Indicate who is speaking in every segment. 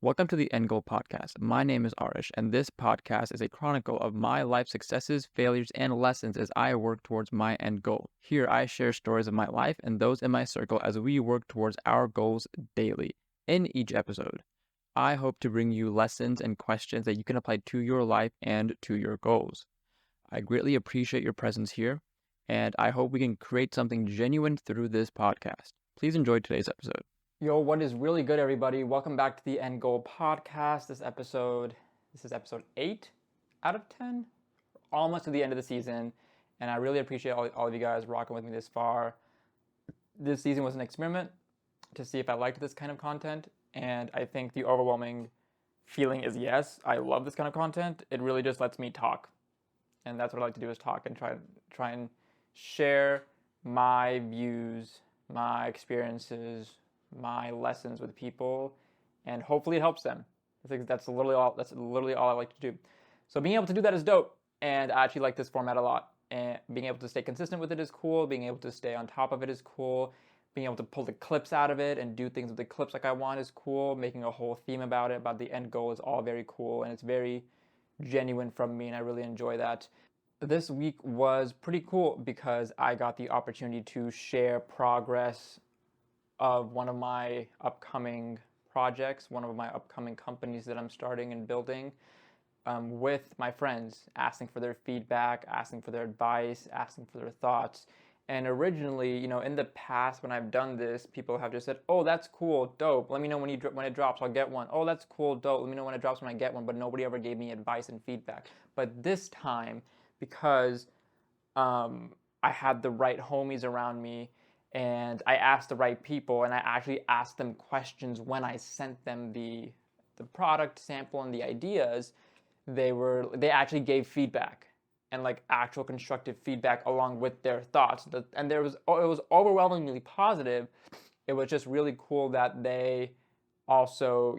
Speaker 1: Welcome to the End Goal Podcast. My name is Arish, and this podcast is a chronicle of my life successes, failures, and lessons as I work towards my end goal. Here, I share stories of my life and those in my circle as we work towards our goals daily. In each episode, I hope to bring you lessons and questions that you can apply to your life and to your goals. I greatly appreciate your presence here, and I hope we can create something genuine through this podcast. Please enjoy today's episode. Yo, what is really good, everybody? Welcome back to the End Goal Podcast. This is episode 8 out of 10, almost to the end of the season, and I really appreciate all of you guys rocking with me this far. This season was an experiment to see if I liked this kind of content, and I think the overwhelming feeling is yes, I love this kind of content. It really just lets me talk, and that's what I like to do, is talk and try and share my views, my experiences, my lessons with people, and hopefully it helps them. I think that's literally all I like to do. So being able to do that is dope, and I actually like this format a lot. And being able to stay consistent with it is cool. Being able to stay on top of it is cool. Being able to pull the clips out of it and do things with the clips like I want is cool. Making a whole theme about it, about the end goal, is all very cool, and it's very genuine from me, and I really enjoy that. This week was pretty cool because I got the opportunity to share progress of one of my upcoming projects, one of my upcoming companies that I'm starting and building, with my friends, asking for their feedback, asking for their advice, asking for their thoughts. And originally, in the past when I've done this, people have just said, "Oh, that's cool, dope. Let me know when it drops. I'll get one. Oh, that's cool, dope. Let me know when it drops when I get one." But nobody ever gave me advice and feedback. But this time, because I had the right homies around me, and I asked the right people, and I actually asked them questions when I sent them the product sample and the ideas. They actually gave feedback, and like actual constructive feedback along with their thoughts. And it was overwhelmingly positive. It was just really cool that they also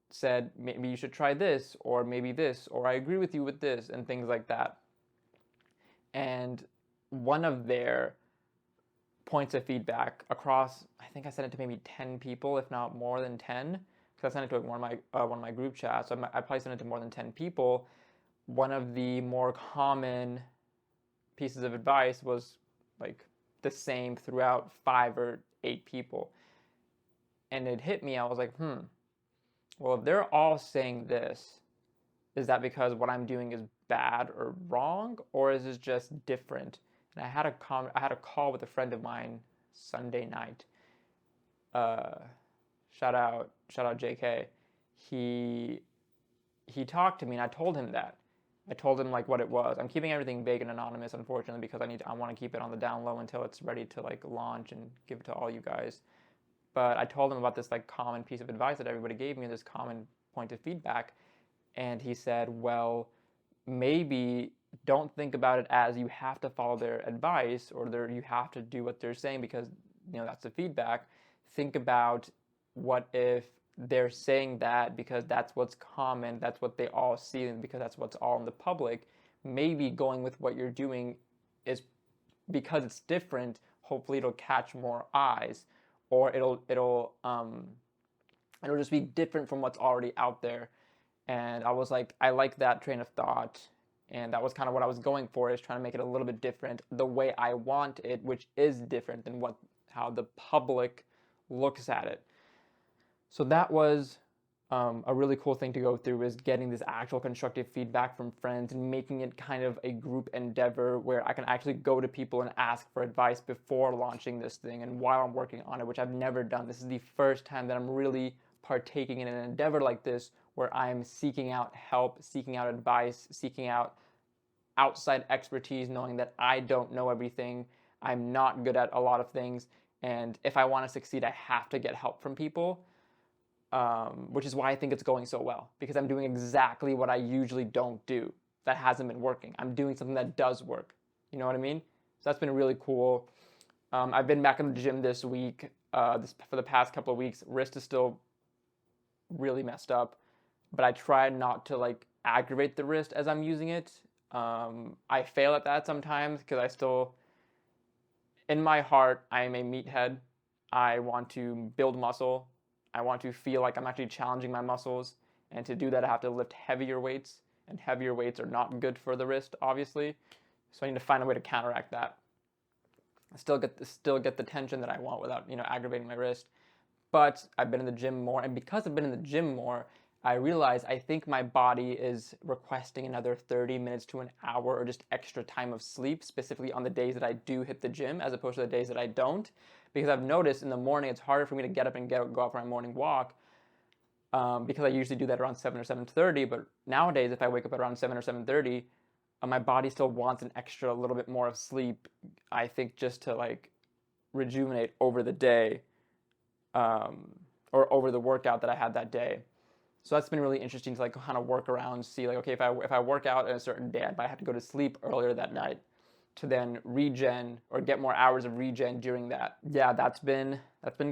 Speaker 1: said, maybe you should try this, or maybe this, or I agree with you with this, and things like that. And one of their points of feedback across, I think I sent it to maybe 10 people, if not more than 10, because I sent it to one of my group chats. So I probably sent it to more than 10 people. One of the more common pieces of advice was like the same throughout 5 or 8 people. And it hit me. I was like, well, if they're all saying this, is that because what I'm doing is bad or wrong, or is it just different? And I had a call with a friend of mine Sunday night. Shout out JK. He talked to me, and I told him that. I told him like what it was. I'm keeping everything vague and anonymous, unfortunately, because I want to keep it on the down low until it's ready to like launch and give it to all you guys. But I told him about this like common piece of advice that everybody gave me, this common point of feedback, and he said, well, maybe don't think about it as you have to follow their advice, or you have to do what they're saying because that's the feedback. Think about, what if they're saying that because that's what's common, that's what they all see, and because that's what's all in the public. Maybe going with what you're doing is because it's different. Hopefully, it'll catch more eyes, or it'll just be different from what's already out there. And I was like, I like that train of thought. And that was kind of what I was going for, is trying to make it a little bit different the way I want it, which is different than how the public looks at it. So that was a really cool thing to go through, is getting this actual constructive feedback from friends and making it kind of a group endeavor where I can actually go to people and ask for advice before launching this thing and while I'm working on it, which I've never done. This is the first time that I'm really partaking in an endeavor like this, where I'm seeking out help, seeking out advice, seeking out outside expertise, knowing that I don't know everything. I'm not good at a lot of things. And if I want to succeed, I have to get help from people, which is why I think it's going so well, because I'm doing exactly what I usually don't do that hasn't been working. I'm doing something that does work. You know what I mean? So that's been really cool. I've been back in the gym this week, for the past couple of weeks. Wrist is still really messed up, but I try not to like aggravate the wrist as I'm using it. I fail at that sometimes because I still, in my heart, I am a meathead. I want to build muscle. I want to feel like I'm actually challenging my muscles. And to do that, I have to lift heavier weights, and heavier weights are not good for the wrist, obviously. So I need to find a way to counteract that. I still get the tension that I want without, aggravating my wrist. But I've been in the gym more, and because I've been in the gym more, I realize I think my body is requesting another 30 minutes to an hour or just extra time of sleep, specifically on the days that I do hit the gym as opposed to the days that I don't. Because I've noticed in the morning it's harder for me to get up and go out for my morning walk, because I usually do that around 7 or 7:30. But nowadays, if I wake up at around 7 or 7:30, my body still wants an extra little bit more of sleep, I think, just to like rejuvenate over the day, or over the workout that I had that day. So that's been really interesting to like kind of work around, see like, okay, if I work out on a certain day, I might have to go to sleep earlier that night to then regen or get more hours of regen during that. Yeah, that's been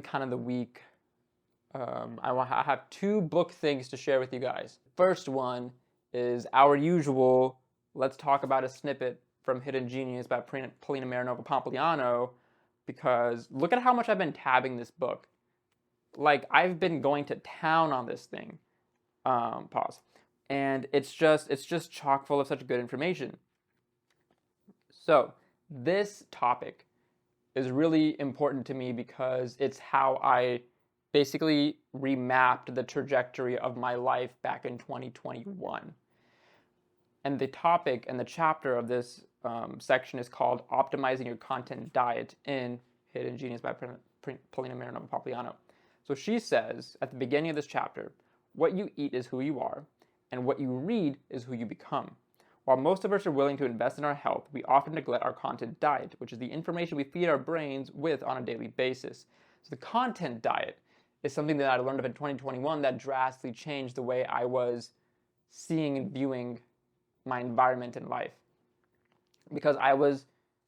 Speaker 1: kind of the week. I have 2 book things to share with you guys. First one is our usual, let's talk about a snippet from Hidden Genius by Polina Marinova-Pompliano, because look at how much I've been tabbing this book. Like, I've been going to town on this thing. Pause. And it's just chock full of such good information. So this topic is really important to me because it's how I basically remapped the trajectory of my life back in 2021. And the topic and the chapter of this section is called Optimizing Your Content Diet in Hidden Genius by Polina Marinova-Pompliano. So she says at the beginning of this chapter, what you eat is who you are, and what you read is who you become. While most of us are willing to invest in our health, we often neglect our content diet, which is the information we feed our brains with on a daily basis. So the content diet is something that I learned of in 2021 that drastically changed the way I was seeing and viewing my environment in life. Because I was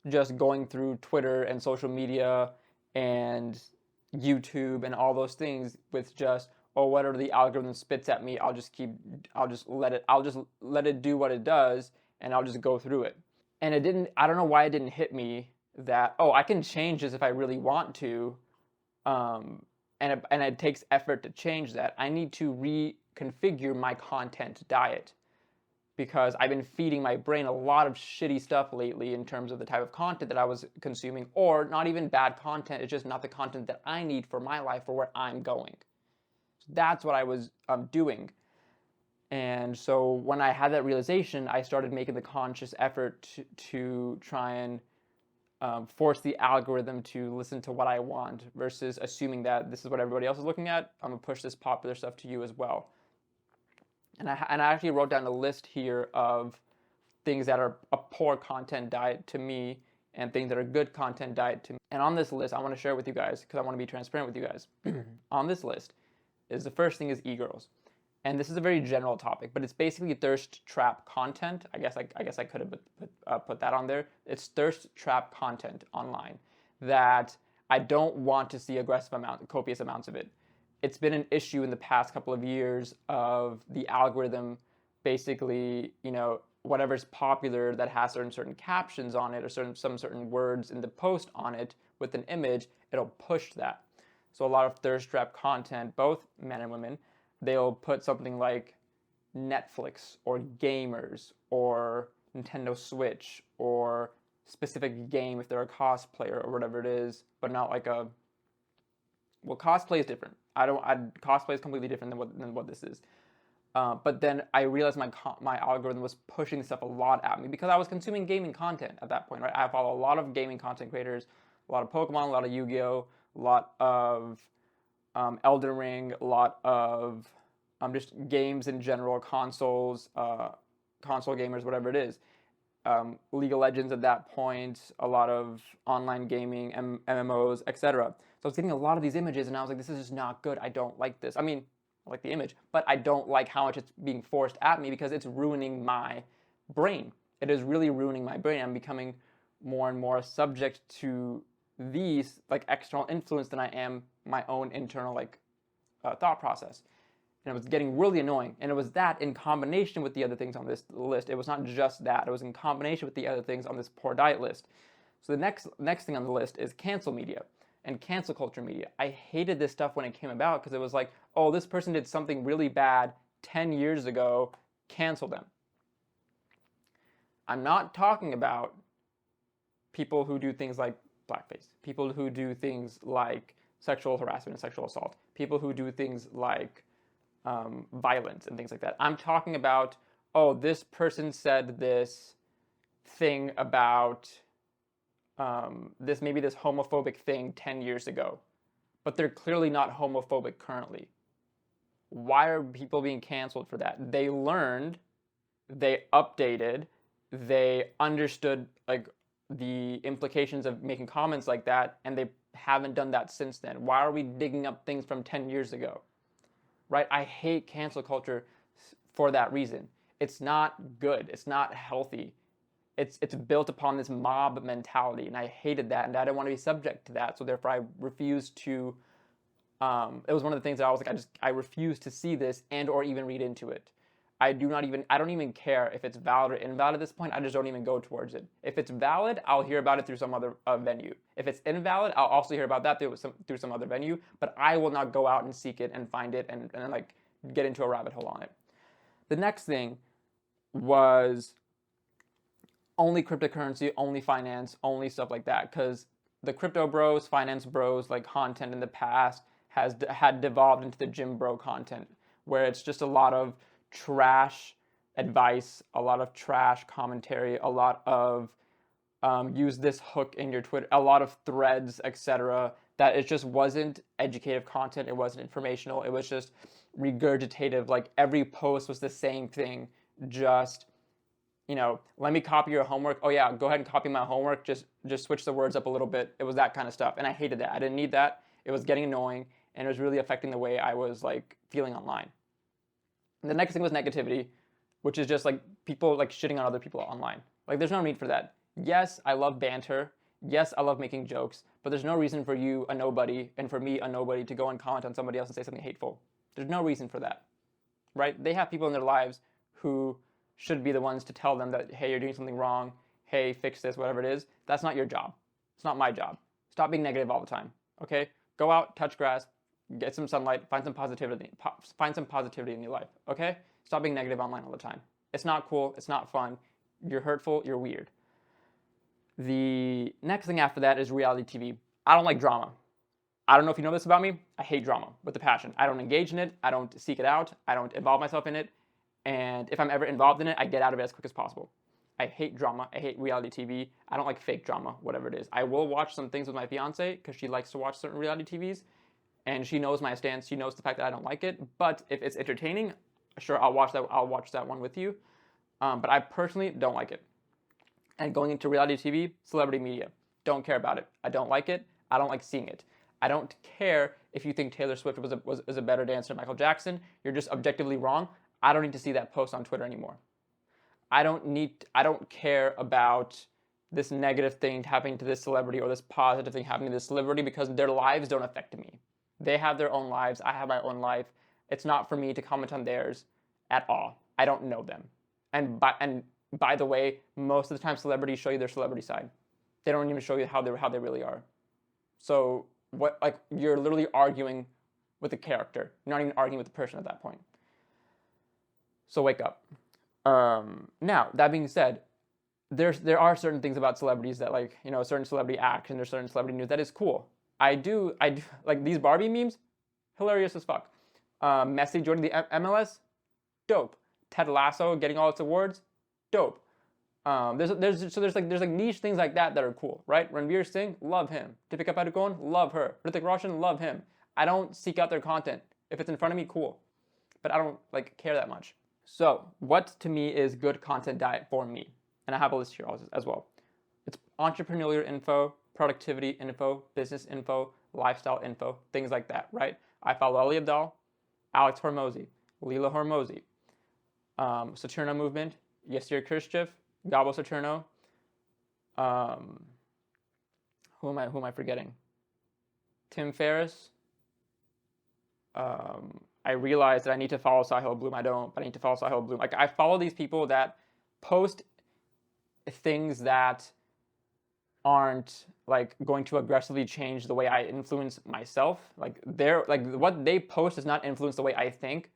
Speaker 1: just going through Twitter and social media and YouTube and all those things with just, oh, whatever the algorithm spits at me, I'll just let it do what it does, and I'll just go through it. And I don't know why it didn't hit me that, oh, I can change this if I really want to, and it takes effort to change that. I need to reconfigure my content diet, because I've been feeding my brain a lot of shitty stuff lately in terms of the type of content that I was consuming, or not even bad content, it's just not the content that I need for my life or where I'm going. That's what I was doing. And so when I had that realization, I started making the conscious effort to try and force the algorithm to listen to what I want versus assuming that this is what everybody else is looking at. I'm going to push this popular stuff to you as well. And I actually wrote down a list here of things that are a poor content diet to me and things that are good content diet to me. And on this list, I want to share it with you guys because I want to be transparent with you guys. On this list is the first thing is e-girls. And this is a very general topic, but it's basically thirst trap content. I guess I could have put that on there. It's thirst trap content online that I don't want to see copious amounts of it. It's been an issue in the past couple of years of the algorithm basically, whatever's popular that has certain captions on it or some certain words in the post on it with an image, it'll push that. So a lot of thirst trap content, both men and women, they'll put something like Netflix or gamers or Nintendo Switch or specific game if they're a cosplayer or whatever it is, but not like cosplay is different. Cosplay is completely different than what this is. But then I realized my algorithm was pushing stuff a lot at me because I was consuming gaming content at that point, right? I follow a lot of gaming content creators, a lot of Pokemon, a lot of Yu-Gi-Oh, a lot of Elden Ring, a lot of just games in general, consoles, console gamers, whatever it is. League of Legends at that point, a lot of online gaming, MMOs, etc. So I was getting a lot of these images and I was like, this is just not good. I don't like this. I mean, I like the image, but I don't like how much it's being forced at me because it's ruining my brain. It is really ruining my brain. I'm becoming more and more subject to these like external influence than I am my own internal thought process. And it was getting really annoying. And it was that in combination with the other things on this list. It was not just that. It was in combination with the other things on this poor diet list. So the next thing on the list is cancel media. and cancel culture media. I hated this stuff when it came about because it was like, oh, this person did something really bad 10 years ago, cancel them. I'm not talking about people who do things like blackface, people who do things like sexual harassment and sexual assault, people who do things like violence and things like that. I'm talking about, oh, this person said this thing about this homophobic thing 10 years ago, but they're clearly not homophobic currently. Why are people being canceled for that? They learned, they updated, they understood like the implications of making comments like that, and they haven't done that since then. Why are we digging up things from 10 years ago? Right? I hate cancel culture for that reason. It's not good. It's not healthy. It's built upon this mob mentality, and I hated that, and I didn't want to be subject to that. So therefore, I refused to. It was one of the things that I was like, I refuse to see this and or even read into it. I don't even care if it's valid or invalid at this point. I just don't even go towards it. If it's valid, I'll hear about it through some other venue. If it's invalid, I'll also hear about that through some other venue. But I will not go out and seek it and find it and like get into a rabbit hole on it. The next thing was only cryptocurrency, only finance, only stuff like that. Because the crypto bros, finance bros, like content in the past had devolved into the gym bro content, where it's just a lot of trash advice, a lot of trash commentary, a lot of use this hook in your Twitter, a lot of threads, etc. That it just wasn't educative content. It wasn't informational. It was just regurgitative. Like every post was the same thing. Just, let me copy your homework. Oh yeah, go ahead and copy my homework. Just switch the words up a little bit. It was that kind of stuff, and I hated that. I didn't need that. It was getting annoying, and it was really affecting the way I was like feeling online. And the next thing was negativity, which is just like people like shitting on other people online. Like there's no need for that. Yes, I love banter. Yes, I love making jokes, but there's no reason for you, a nobody, and for me, a nobody, to go and comment on somebody else and say something hateful. There's no reason for that, right? They have people in their lives who should be the ones to tell them that, hey, you're doing something wrong. Hey, fix this, whatever it is. That's not your job. It's not my job. Stop being negative all the time, okay? Go out, touch grass, get some sunlight, find some positivity in your life, okay? Stop being negative online all the time. It's not cool. It's not fun. You're hurtful. You're weird. The next thing after that is reality TV. I don't like drama. I don't know if you know this about me. I hate drama with a passion. I don't engage in it. I don't seek it out. I don't involve myself in it. And if I'm ever involved in it, I get out of it as quick as possible. I hate drama. I hate reality TV. I don't like fake drama, whatever it is. I will watch some things with my fiance because she likes to watch certain reality TVs. And she knows my stance. She knows the fact that I don't like it. But if it's entertaining, sure, I'll watch that. I'll watch that one with you. But I personally don't like it. And going into reality TV, celebrity media, don't care about it. I don't like it. I don't like seeing it. I don't care if you think Taylor Swift was a better dancer than Michael Jackson. You're just objectively wrong. I don't need to see that post on Twitter anymore. I don't care about this negative thing happening to this celebrity or this positive thing happening to this celebrity because their lives don't affect me. They have their own lives. I have my own life. It's not for me to comment on theirs at all. I don't know them. And by the way, most of the time celebrities show you their celebrity side. They don't even show you how they really are. So you're literally arguing with the character. You're not even arguing with the person at that point. So wake up. Now, that being said, there are certain things about celebrities that certain celebrity action or certain celebrity news that is cool. I do like these Barbie memes, hilarious as fuck. Messi joining the MLS, dope. Ted Lasso getting all its awards, dope. There's niche things like that are cool, right? Ranveer Singh, love him. Deepika Padukone, love her. Hrithik Roshan, love him. I don't seek out their content. If it's in front of me, cool. But I don't care that much. So what to me is good content diet for me? And I have a list here as well. It's entrepreneurial info, productivity info, business info, lifestyle info, things like that, right? I follow Ali Abdaal, Alex Hormozy, Leela Hormozy, Saturno Movement, Yasir Khrushchev, Gabo Saturno. Who am I forgetting? Tim Ferriss. I realized that I need to follow Sahil Bloom. I don't, but I need to follow Sahil Bloom. I follow these people that post things that aren't like going to aggressively change the way I influence myself. Like what they post does not influence the way I think,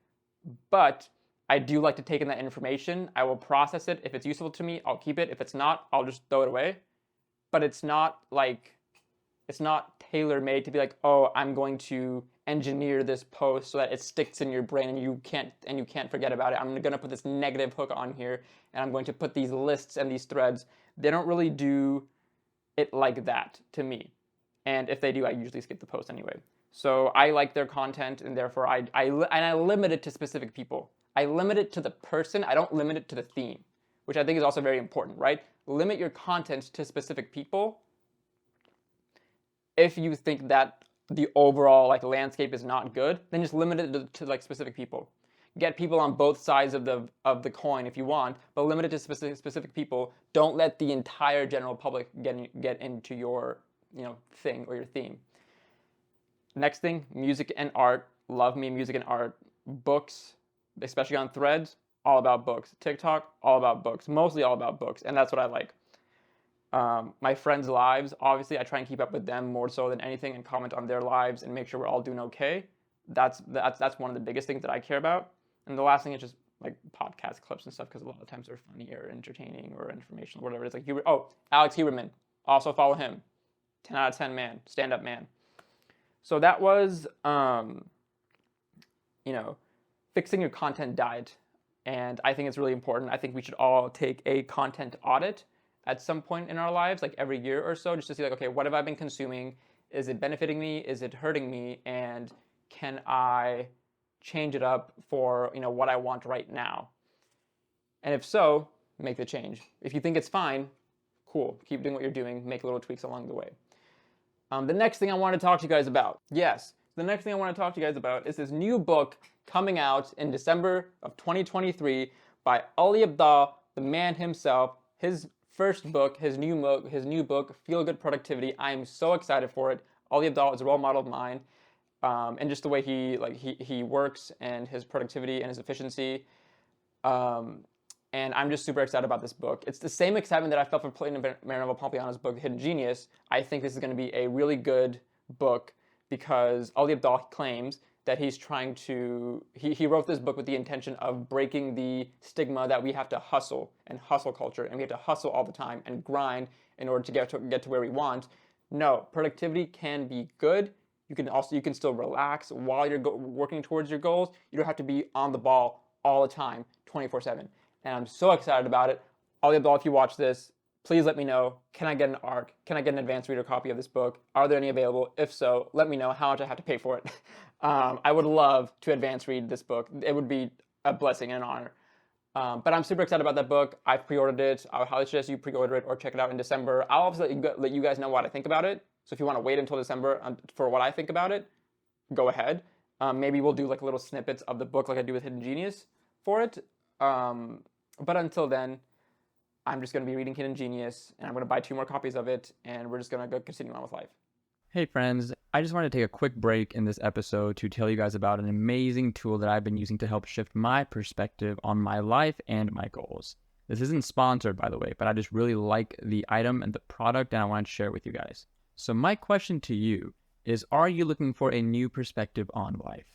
Speaker 1: but I do like to take in that information. I will process it. If it's useful to me, I'll keep it. If it's not, I'll just throw it away. But it's not tailor-made to be like, oh, I'm going to engineer this post so that it sticks in your brain and you can't forget about it. I'm going to put this negative hook on here, and I'm going to put these lists and these threads. They don't really do it like that to me. And if they do, I usually skip the post anyway. So I like their content, and therefore I limit it to specific people. I limit it to the person. I don't limit it to the theme, which I think is also very important, right? Limit your content to specific people. If you think that the overall like landscape is not good, then just limit it to like specific people. Get people on both sides of the coin if you want, but limit it to specific people. Don't let the entire general public get into your thing or your theme. Next thing, music and art. Love me music and art. Books, especially on Threads, all about books. TikTok, all about books. Mostly all about books, and that's what I like. My friends' lives, obviously, I try and keep up with them more so than anything and comment on their lives and make sure we're all doing okay. That's one of the biggest things that I care about. And the last thing is just like podcast clips and stuff, because a lot of times they're funny or entertaining or informational, whatever it is. Like Alex Huberman, also follow him. 10 out of 10 man, stand-up man. So that was, fixing your content diet. And I think it's really important. I think we should all take a content audit at some point in our lives, like every year or so, just to see like, okay, what have I been consuming? Is it benefiting me? Is it hurting me? And can I change it up for what I want right now? And if so, make the change. If you think it's fine, cool, keep doing what you're doing, make little tweaks along the way. The next thing I want to talk to you guys about, is this new book coming out in December of 2023 by Ali Abdaal, the man himself. His first book, his new book, Feel Good Productivity. I am so excited for it. Ali Abdaal is a role model of mine, and just the way he works and his productivity and his efficiency. And I'm just super excited about this book. It's the same excitement that I felt for Marinello Pompliano's book, Hidden Genius. I think this is going to be a really good book because Ali Abdaal claims that he's trying to, he wrote this book with the intention of breaking the stigma that we have to hustle and hustle culture, and we have to hustle all the time and grind in order to get to where we want. No, productivity can be good. You can still relax while you're working towards your goals. You don't have to be on the ball all the time, 24/7. And I'm so excited about it. Ali Abdaal, if you watch this, please let me know. Can I get an ARC? Can I get an advanced reader copy of this book? Are there any available? If so, let me know how much I have to pay for it. I would love to advance read this book. It would be a blessing and an honor. But I'm super excited about that book. I've pre-ordered it. I would highly suggest you pre-order it or check it out in December. I'll obviously let you guys know what I think about it. So if you want to wait until December for what I think about it, go ahead. Maybe we'll do like little snippets of the book like I do with Hidden Genius for it. But until then, I'm just going to be reading Hidden Genius, and I'm going to buy 2 more copies of it, and we're just going to go continue on with life. Hey friends, I just wanted to take a quick break in this episode to tell you guys about an amazing tool that I've been using to help shift my perspective on my life and my goals. This isn't sponsored, by the way, but I just really like the item and the product, and I wanted to share it with you guys. So my question to you is, are you looking for a new perspective on life?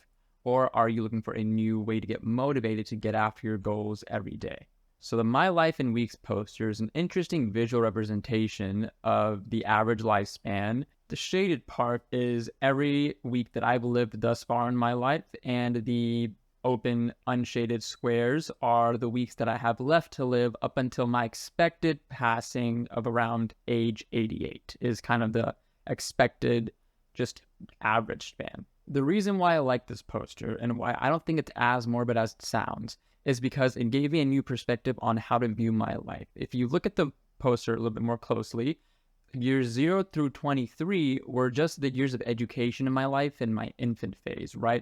Speaker 1: Or are you looking for a new way to get motivated to get after your goals every day? So the My Life in Weeks poster is an interesting visual representation of the average lifespan. The shaded part is every week that I've lived thus far in my life, and the open, unshaded squares are the weeks that I have left to live up until my expected passing of around age 88 is kind of the expected just average span. The reason why I like this poster and why I don't think it's as morbid as it sounds is because it gave me a new perspective on how to view my life. If you look at the poster a little bit more closely, years 0 through 23 were just the years of education in my life in my infant phase, right?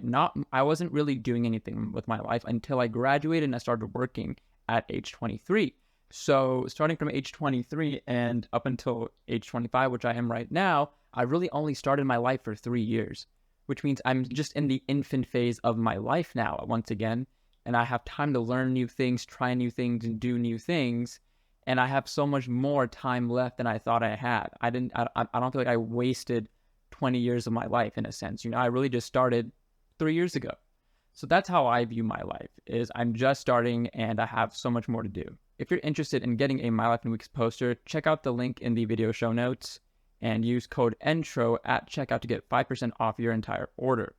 Speaker 1: I wasn't really doing anything with my life until I graduated and I started working at age 23. So starting from age 23 and up until age 25, which I am right now, I really only started my life for 3 years, which means I'm just in the infant phase of my life now, once again, and I have time to learn new things, try new things, and do new things. and I have so much more time left than I thought I had. I don't feel like I wasted 20 years of my life in a sense. I really just started 3 years ago. So that's how I view my life, is I'm just starting and I have so much more to do. If you're interested in getting a My Life in Weeks poster, check out the link in the video show notes and use code ENTRO at checkout to get 5% off your entire order.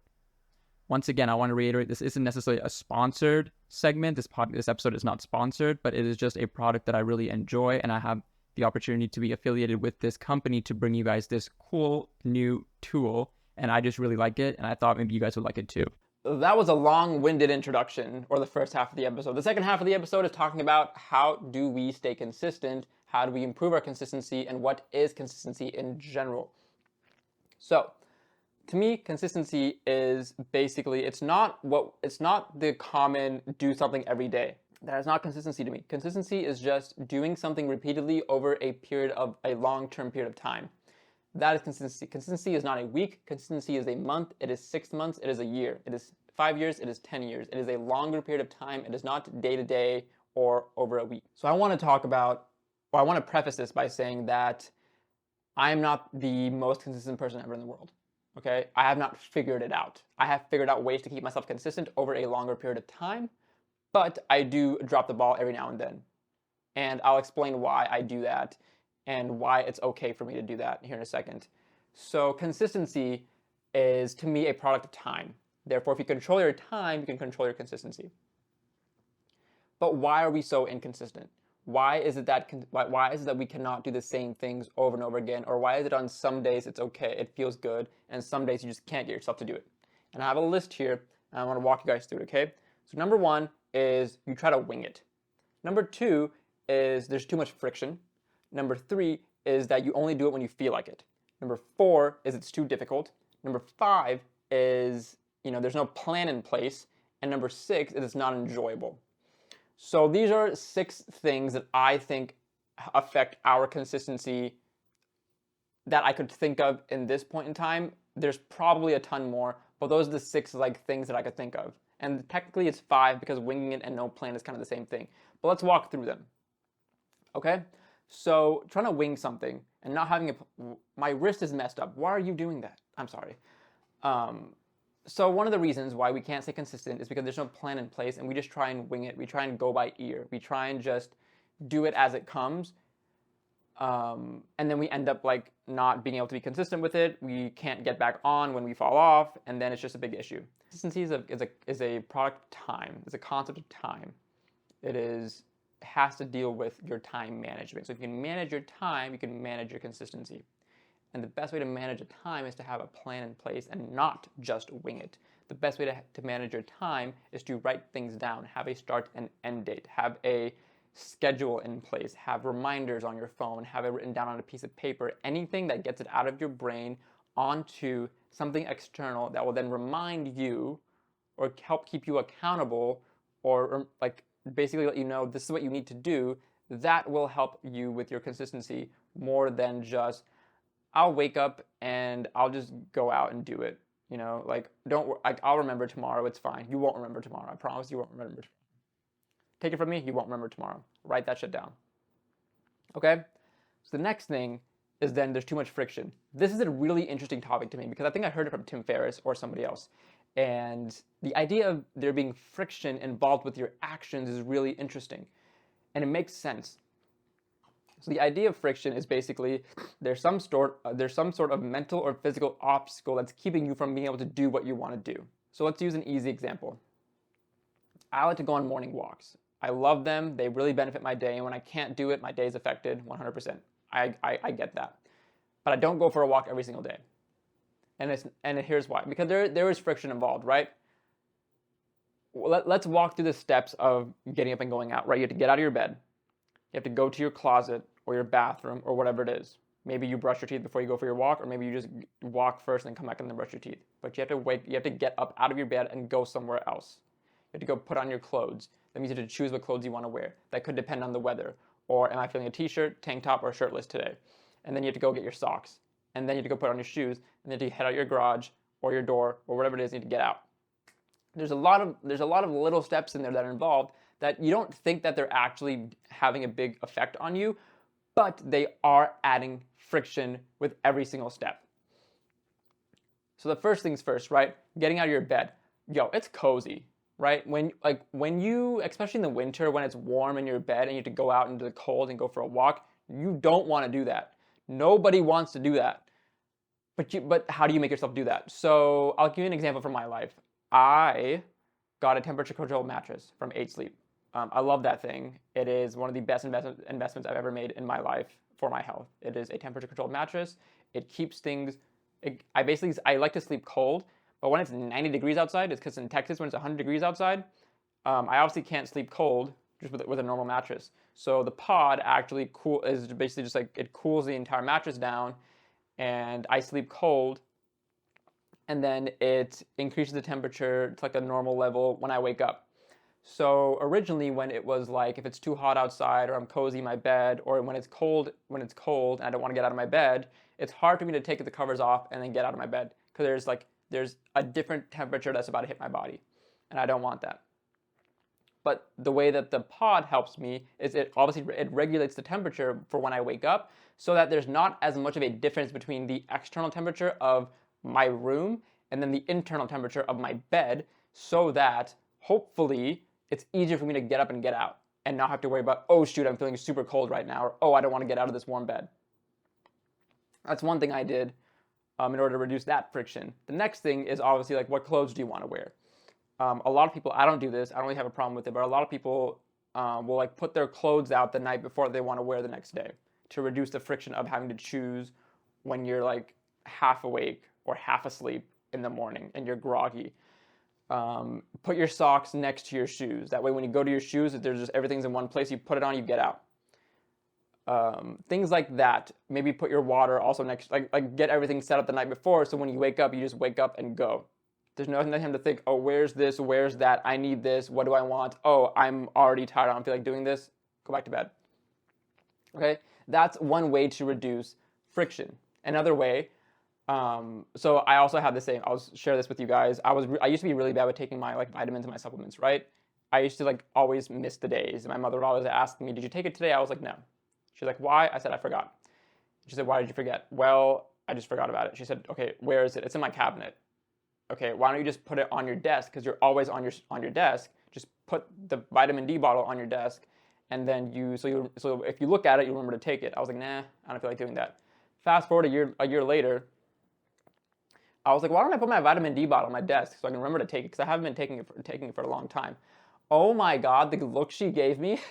Speaker 1: Once again, I want to reiterate, this isn't necessarily a sponsored segment. This episode is not sponsored, but it is just a product that I really enjoy, and I have the opportunity to be affiliated with this company to bring you guys this cool new tool, and I just really like it, and I thought maybe you guys would like it too. That was a long-winded introduction, or the first half of the episode. The second half of the episode is talking about how do we stay consistent, how do we improve our consistency, and what is consistency in general. So, to me, consistency is basically, it's not the common do something every day. That is not consistency to me. Consistency is just doing something repeatedly over a long-term period of time. That is consistency. Consistency is not a week. Consistency is a month. It is 6 months. It is a year. It is 5 years. It is 10 years. It is a longer period of time. It is not day to day or over a week. So I want to preface this by saying that I am not the most consistent person ever in the world. Okay? I have not figured it out. I have figured out ways to keep myself consistent over a longer period of time, but I do drop the ball every now and then. And I'll explain why I do that and why it's okay for me to do that here in a second. So consistency is, to me, a product of time. Therefore, if you control your time, you can control your consistency. But why are we so inconsistent? Why is it that we cannot do the same things over and over again? Or why is it on some days it's okay, it feels good, and some days you just can't get yourself to do it? And I have a list here, and I want to walk you guys through it, okay? So number 1 is you try to wing it. Number 2 is there's too much friction. Number 3 is that you only do it when you feel like it. Number 4 is it's too difficult. Number 5 is, there's no plan in place. And number 6 is it's not enjoyable. So these are 6 things that I think affect our consistency that I could think of in this point in time. There's probably a ton more, but those are the 6 things that I could think of. And technically it's 5 because winging it and no plan is kind of the same thing. But let's walk through them. Okay? So trying to wing something and not having my wrist is messed up. Why are you doing that? I'm sorry. So one of the reasons why we can't stay consistent is because there's no plan in place and we just try and wing it. We try and go by ear. We try and just do it as it comes. And then we end up not being able to be consistent with it. We can't get back on when we fall off, and then it's just a big issue. Consistency is a product of time. It's a concept of time. It has to deal with your time management. So if you can manage your time, you can manage your consistency. And the best way to manage a time is to have a plan in place and not just wing it. The best way to manage your time is to write things down, have a start and end date, have a schedule in place, have reminders on your phone, have it written down on a piece of paper, anything that gets it out of your brain onto something external that will then remind you or help keep you accountable or basically let you know this is what you need to do. That will help you with your consistency more than just I'll wake up and I'll just go out and do it. I'll remember tomorrow. It's fine. You won't remember tomorrow. I promise you won't remember. Take it from me, you won't remember tomorrow. Write that shit down. Okay? So the next thing is then there's too much friction. This is a really interesting topic to me because I think I heard it from Tim Ferriss or somebody else. And the idea of there being friction involved with your actions is really interesting. And it makes sense. So the idea of friction is basically there's some sort of mental or physical obstacle that's keeping you from being able to do what you want to do. So let's use an easy example. I like to go on morning walks. I love them. They really benefit my day. And when I can't do it, my day is affected 100%. I get that. But I don't go for a walk every single day. And here's why. Because there is friction involved, right? Let's walk through the steps of getting up and going out, right? You have to get out of your bed. You have to go to your closet or your bathroom or whatever it is. Maybe you brush your teeth before you go for your walk, or maybe you just walk first and come back and then brush your teeth. But you have to get up out of your bed and go somewhere else. You have to go put on your clothes. That means you have to choose what clothes you want to wear. That could depend on the weather. Or am I feeling a t-shirt, tank top, or shirtless today? And then you have to go get your socks. And then you have to go put on your shoes. And then you head out your garage or your door or whatever it is you need to get out. There's a lot of little steps in there that are involved that you don't think that they're actually having a big effect on you, but they are adding friction with every single step. So the first things first, right? Getting out of your bed. Yo, it's cozy, right? When you, especially in the winter, when it's warm in your bed and you have to go out into the cold and go for a walk, you don't want to do that. Nobody wants to do that. But how do you make yourself do that? So I'll give you an example from my life. I got a temperature controlled mattress from 8 Sleep. I love that thing. It is one of the best investments I've ever made in my life for my health. It is a temperature controlled mattress. It keeps things. I like to sleep cold, but when it's 90 degrees outside, it's because in Texas when it's 100 degrees outside, I obviously can't sleep cold just with a normal mattress. So the pod actually is basically just like it cools the entire mattress down, and I sleep cold, and then it increases the temperature to like a normal level when I wake up. So originally when it was like if it's too hot outside or I'm cozy in my bed or when it's cold and I don't want to get out of my bed, it's hard for me to take the covers off and then get out of my bed because there's a different temperature that's about to hit my body and I don't want that. But the way that the pod helps me is it regulates the temperature for when I wake up so that there's not as much of a difference between the external temperature of my room and then the internal temperature of my bed so that hopefully it's easier for me to get up and get out and not have to worry about, oh shoot, I'm feeling super cold right now, or oh, I don't want to get out of this warm bed. That's one thing I did in order to reduce that friction. The next thing is obviously like what clothes do you want to wear? A lot of people, I don't do this, I don't really have a problem with it, but a lot of people will like put their clothes out the night before they want to wear the next day to reduce the friction of having to choose when you're like half awake or half asleep in the morning and you're groggy. Put your socks next to your shoes. That way when you go to your shoes, if there's just everything's in one place, you put it on, you get out. Things like that. Maybe put your water also next, like get everything set up the night before so when you wake up, you just wake up and go. There's nothing to think, oh, where's this, where's that, I need this, what do I want? Oh, I'm already tired, I don't feel like doing this. Go back to bed. Okay, that's one way to reduce friction. Another way, so I also have the same, I'll share this with you guys. I used to be really bad with taking my like vitamins and my supplements, right? I used to like always miss the days. My mother would always ask me, did you take it today? I was like, no. She's like, why? I said, I forgot. She said, why did you forget? Well, I just forgot about it. She said, okay, where is it? It's in my cabinet. Okay, why don't you just put it on your desk because you're always on your desk. Just put the vitamin D bottle on your desk, and then so if you look at it, you remember to take it. I was like, nah, I don't feel like doing that. Fast forward a year later, I was like, why don't I put my vitamin D bottle on my desk so I can remember to take it because I haven't been taking it for a long time. Oh my God, the look she gave me.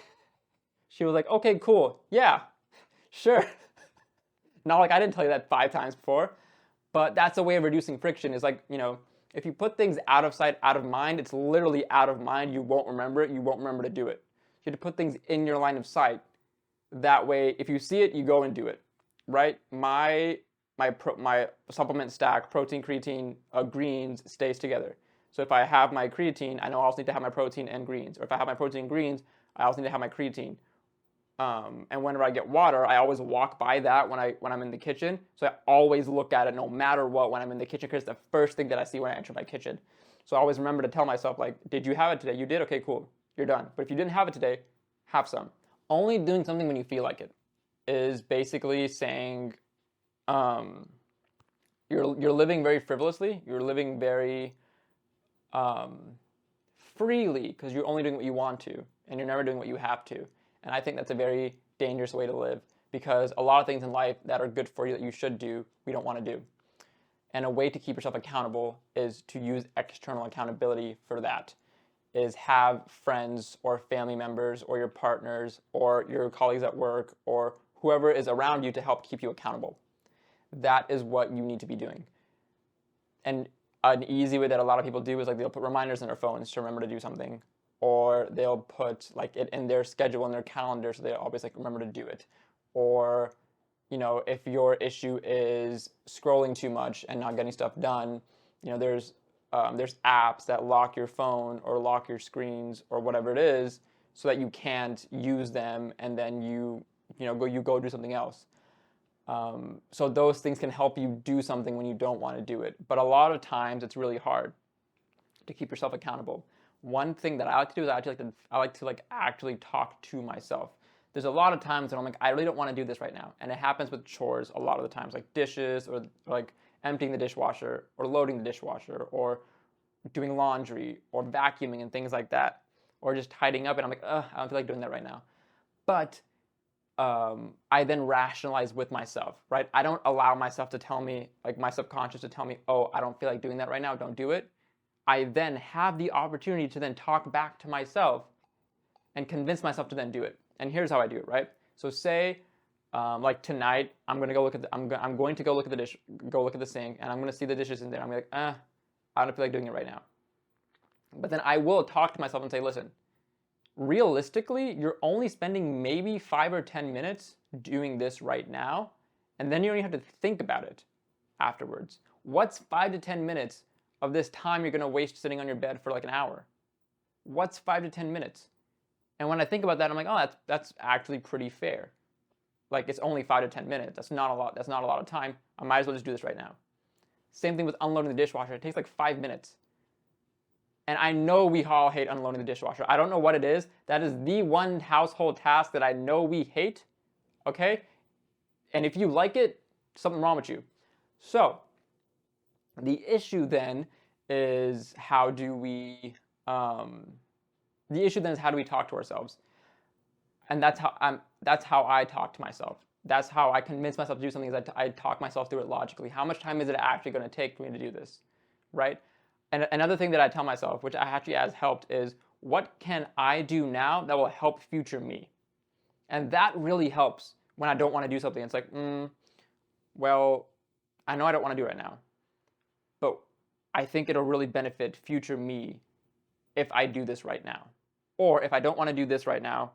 Speaker 1: She was like, okay, cool, yeah, sure. Not like I didn't tell you that 5 times before, but that's a way of reducing friction. Is like, if you put things out of sight, out of mind, it's literally out of mind. You won't remember it. You won't remember to do it. You have to put things in your line of sight. That way, if you see it, you go and do it, right? My supplement stack, protein, creatine, greens stays together. So if I have my creatine, I know I also need to have my protein and greens. Or if I have my protein and greens, I also need to have my creatine. And whenever I get water, I always walk by that when I'm in the kitchen. So I always look at it no matter what when I'm in the kitchen because it's the first thing that I see when I enter my kitchen. So I always remember to tell myself like, did you have it today? You did? Okay, cool. You're done. But if you didn't have it today, have some. Only doing something when you feel like it is basically saying you're living very frivolously. You're living very freely because you're only doing what you want to and you're never doing what you have to. And I think that's a very dangerous way to live because a lot of things in life that are good for you that you should do, we don't want to do. And a way to keep yourself accountable is to use external accountability for that, is have friends or family members or your partners or your colleagues at work or whoever is around you to help keep you accountable. That is what you need to be doing. And an easy way that a lot of people do is like they'll put reminders in their phones to remember to do something. Or they'll put like it in their schedule, in their calendar, so they always like remember to do it. Or, if your issue is scrolling too much and not getting stuff done, there's apps that lock your phone or lock your screens or whatever it is, so that you can't use them, and then you go do something else. So those things can help you do something when you don't want to do it. But a lot of times it's really hard to keep yourself accountable. one thing that I like to do is I like to like actually talk to myself. There's a lot of times that I'm like, I really don't want to do this right now. And it happens with chores a lot of the times, like dishes or like emptying the dishwasher or loading the dishwasher or doing laundry or vacuuming and things like that, or just tidying up. And I'm like, ugh, I don't feel like doing that right now. But I then rationalize with myself, right? I don't allow myself to tell me, like my subconscious to tell me, oh, I don't feel like doing that right now, don't do it. I then have the opportunity to then talk back to myself and convince myself to then do it. And here's how I do it, right? So say, like tonight, I'm gonna go look at I'm going to go look at the sink, and I'm gonna see the dishes in there. I'm like, I don't feel like doing it right now. But then I will talk to myself and say, listen, realistically, you're only spending maybe 5 or 10 minutes doing this right now, and then you don't even have to think about it afterwards. What's 5 to 10 minutes of this time you're gonna waste sitting on your bed for like an hour? What's 5 to 10 minutes? And when I think about that, I'm like, oh, that's actually pretty fair. Like it's only 5 to 10 minutes. That's not a lot. That's not a lot of time. I might as well just do this right now. Same thing with unloading the dishwasher. It takes like 5 minutes. And I know we all hate unloading the dishwasher. I don't know what it is. That is the one household task that I know we hate, okay? And if you like it, something wrong with you. So the issue then is how do we talk to ourselves? And that's how I talk to myself. That's how I convince myself to do something, is I talk myself through it logically. How much time is it actually going to take for me to do this, right? And another thing that I tell myself, which actually has helped, is what can I do now that will help future me? And that really helps when I don't want to do something. It's like, well, I know I don't want to do it right now, but I think it'll really benefit future me if I do this right now. Or if I don't want to do this right now,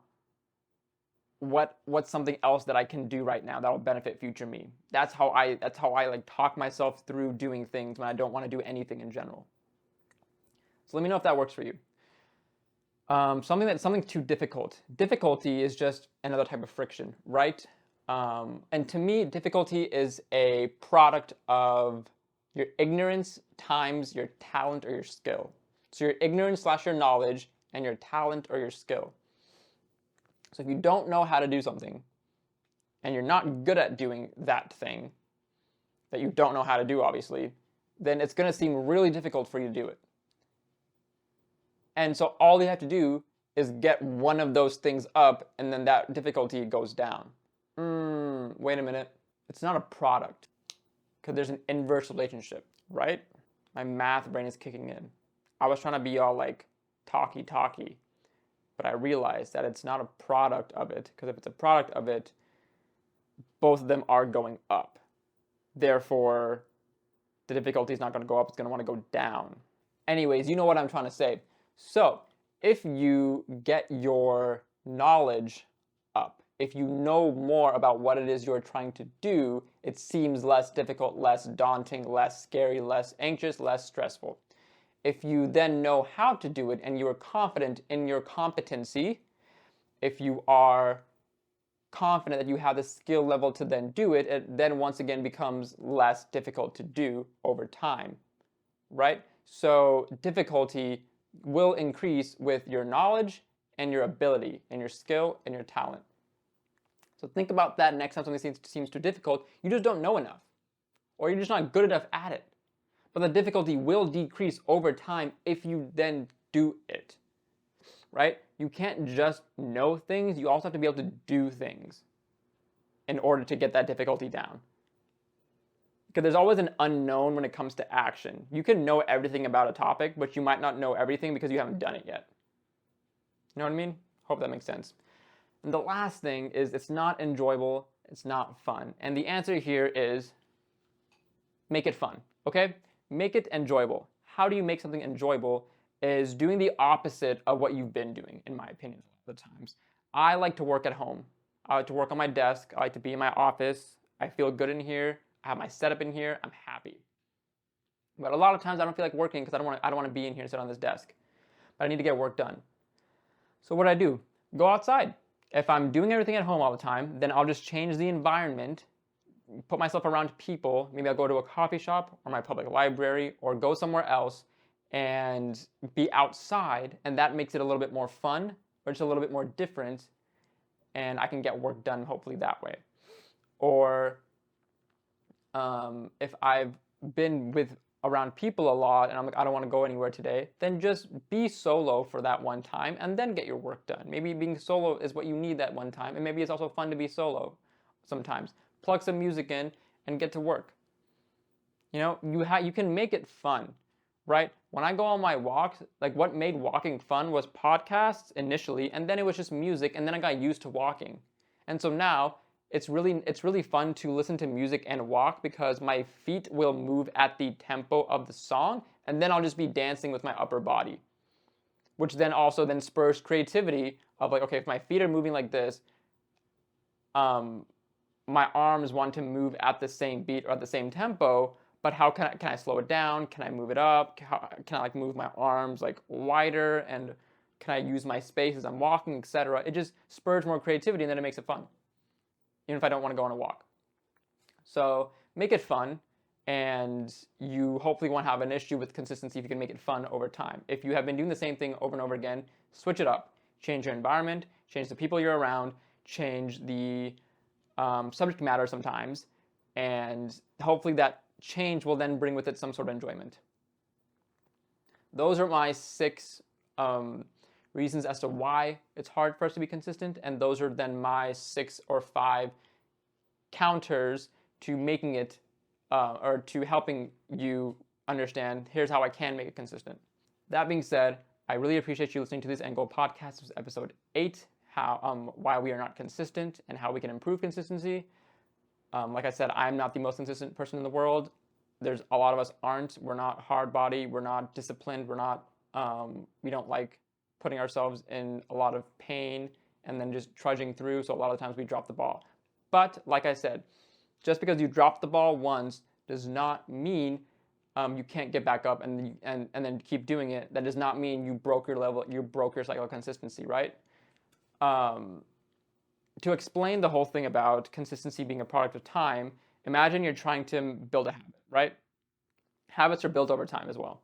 Speaker 1: what's something else that I can do right now that will benefit future me? That's how I like talk myself through doing things when I don't want to do anything in general. So let me know if that works for you. Something too difficult. Difficulty is just another type of friction, right? And to me, difficulty is a product of your ignorance times your talent or your skill. So your ignorance / your knowledge and your talent or your skill. So if you don't know how to do something and you're not good at doing that thing that you don't know how to do, obviously, then it's going to seem really difficult for you to do it. And so all you have to do is get one of those things up, and then that difficulty goes down. Wait a minute. It's not a product, because there's an inverse relationship, right? My math brain is kicking in. I was trying to be all like talky, but I realized that it's not a product of it, because if it's a product of it, both of them are going up. Therefore, the difficulty is not going to go up, it's going to want to go down. Anyways, you know what I'm trying to say. So, if you get your knowledge up, if you know more about what it is you're trying to do, it seems less difficult, less daunting, less scary, less anxious, less stressful. If you then know how to do it and you are confident in your competency, if you are confident that you have the skill level to then do it, it then once again becomes less difficult to do over time, right? So difficulty will increase with your knowledge and your ability and your skill and your talent. So think about that next time something seems too difficult. You just don't know enough, or you're just not good enough at it. But the difficulty will decrease over time if you then do it, right? You can't just know things, you also have to be able to do things in order to get that difficulty down. Because there's always an unknown when it comes to action. You can know everything about a topic, but you might not know everything because you haven't done it yet. You know what I mean? Hope that makes sense. And the last thing is, it's not enjoyable, it's not fun. And the answer here is make it fun, okay? Make it enjoyable. How do you make something enjoyable? Is doing the opposite of what you've been doing, in my opinion, a lot of the times. I like to work at home. I like to work on my desk. I like to be in my office. I feel good in here. I have my setup in here. I'm happy. But a lot of times I don't feel like working because I don't want to be in here and sit on this desk. But I need to get work done. So what do? Go outside. If I'm doing everything at home all the time, then I'll just change the environment, put myself around people. Maybe I'll go to a coffee shop or my public library or go somewhere else and be outside, and that makes it a little bit more fun, or just a little bit more different, and I can get work done hopefully that way. Or if I've been around people a lot and I'm like, I don't want to go anywhere today, then just be solo for that one time and then get your work done. Maybe being solo is what you need that one time, and maybe it's also fun to be solo sometimes. Plug some music in and get to work. You can make it fun, right? When I go on my walks, like what made walking fun was podcasts initially, and then it was just music, and then I got used to walking. And so now it's really fun to listen to music and walk because my feet will move at the tempo of the song, and then I'll just be dancing with my upper body, which then also then spurs creativity of like, okay, if my feet are moving like this, my arms want to move at the same beat or at the same tempo, but how can I slow it down? Can I move it up? Can I like move my arms like wider, and can I use my space as I'm walking, etc.? It just spurs more creativity, and then it makes it fun, even if I don't want to go on a walk. So make it fun, and you hopefully won't have an issue with consistency if you can make it fun over time. If you have been doing the same thing over and over again, switch it up. Change your environment, change the people you're around, change the subject matter sometimes, and hopefully that change will then bring with it some sort of enjoyment. Those are my 6 reasons as to why it's hard for us to be consistent, and those are then my 6 or 5 counters to making it, or to helping you understand, here's how I can make it consistent. That being said, I really appreciate you listening to this End Goal podcast. This was episode 8, why we are not consistent and how we can improve consistency. Like I said, I'm not the most consistent person in the world. There's a lot of us aren't. We're not hard body. We're not disciplined. We're not. We don't like putting ourselves in a lot of pain and then just trudging through. So a lot of times we drop the ball. But like I said, just because you drop the ball once does not mean you can't get back up and then keep doing it. That does not mean you broke your level. You broke your cycle of consistency, right? To explain the whole thing about consistency being a product of time, imagine you're trying to build a habit, right? Habits are built over time as well.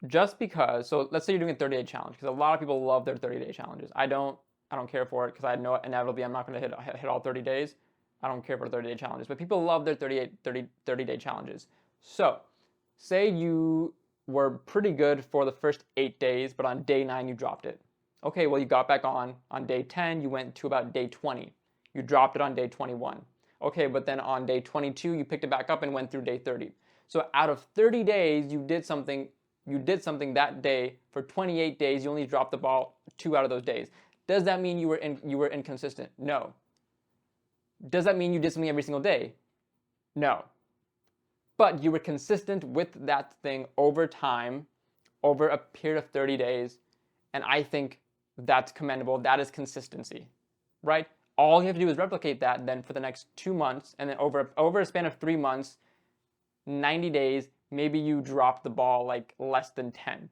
Speaker 1: Just because, so let's say you're doing a 30-day challenge, because a lot of people love their 30-day challenges. I don't care for it because I know inevitably I'm not going to hit all 30 days. I don't care for 30-day challenges, but people love their 30-day challenges. So say you were pretty good for the first 8 days, but on day 9 you dropped it. Okay, well, you got back on day 10, you went to about day 20. You dropped it on day 21. Okay, but then on day 22, you picked it back up and went through day 30. So out of 30 days, you did something that day. For 28 days, you only dropped the ball 2 out of those days. Does that mean you were inconsistent? No. Does that mean you did something every single day? No. But you were consistent with that thing over time, over a period of 30 days, and I think that's commendable. That is consistency, right? All you have to do is replicate that then for the next 2 months, and then over a span of 3 months, 90 days, maybe you dropped the ball like less than 10.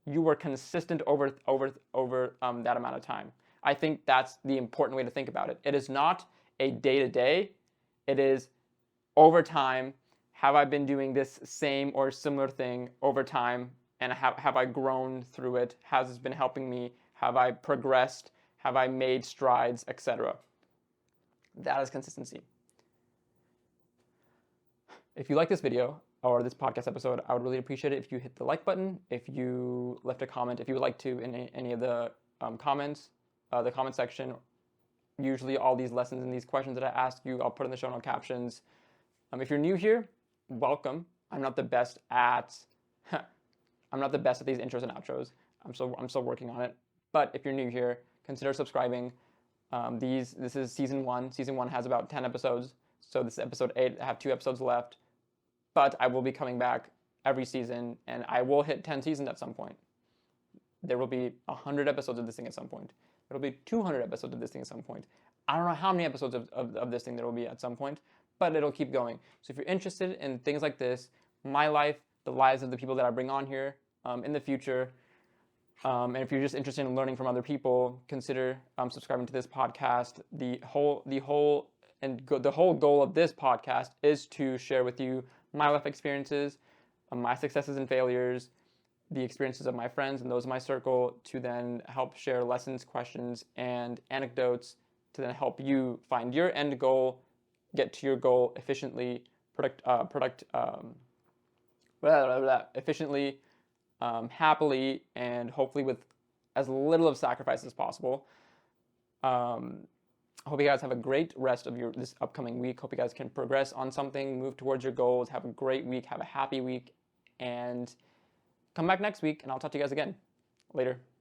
Speaker 1: You were consistent over that amount of time. I think that's the important way to think about it. It is not a day-to-day. It is over time. Have I been doing this same or similar thing over time? And have I grown through it? Has this been helping me? Have I progressed? Have I made strides, etc.? That is consistency. If you like this video or this podcast episode, I would really appreciate it if you hit the like button, if you left a comment, if you would like to in any of the comments, the comment section. Usually all these lessons and these questions that I ask you, I'll put in the show note captions. If you're new here, welcome. I'm not the best at these intros and outros. I'm still working on it. But if you're new here, consider subscribing. This is season 1. Season 1 has about 10 episodes. So this is episode 8. I have 2 episodes left. But I will be coming back every season, and I will hit 10 seasons at some point. There will be 100 episodes of this thing at some point. There will be 200 episodes of this thing at some point. I don't know how many episodes of this thing there will be at some point, but it'll keep going. So if you're interested in things like this, my life, the lives of the people that I bring on here in the future, and if you're just interested in learning from other people, consider subscribing to this podcast. The whole goal of this podcast is to share with you my life experiences, my successes and failures, the experiences of my friends and those in my circle to then help share lessons, questions, and anecdotes to then help you find your end goal, get to your goal efficiently, efficiently, happily, and hopefully with as little of sacrifice as possible. I hope you guys have a great rest of this upcoming week. Hope you guys can progress on something, move towards your goals, have a great week, have a happy week, and come back next week, and I'll talk to you guys again. Later.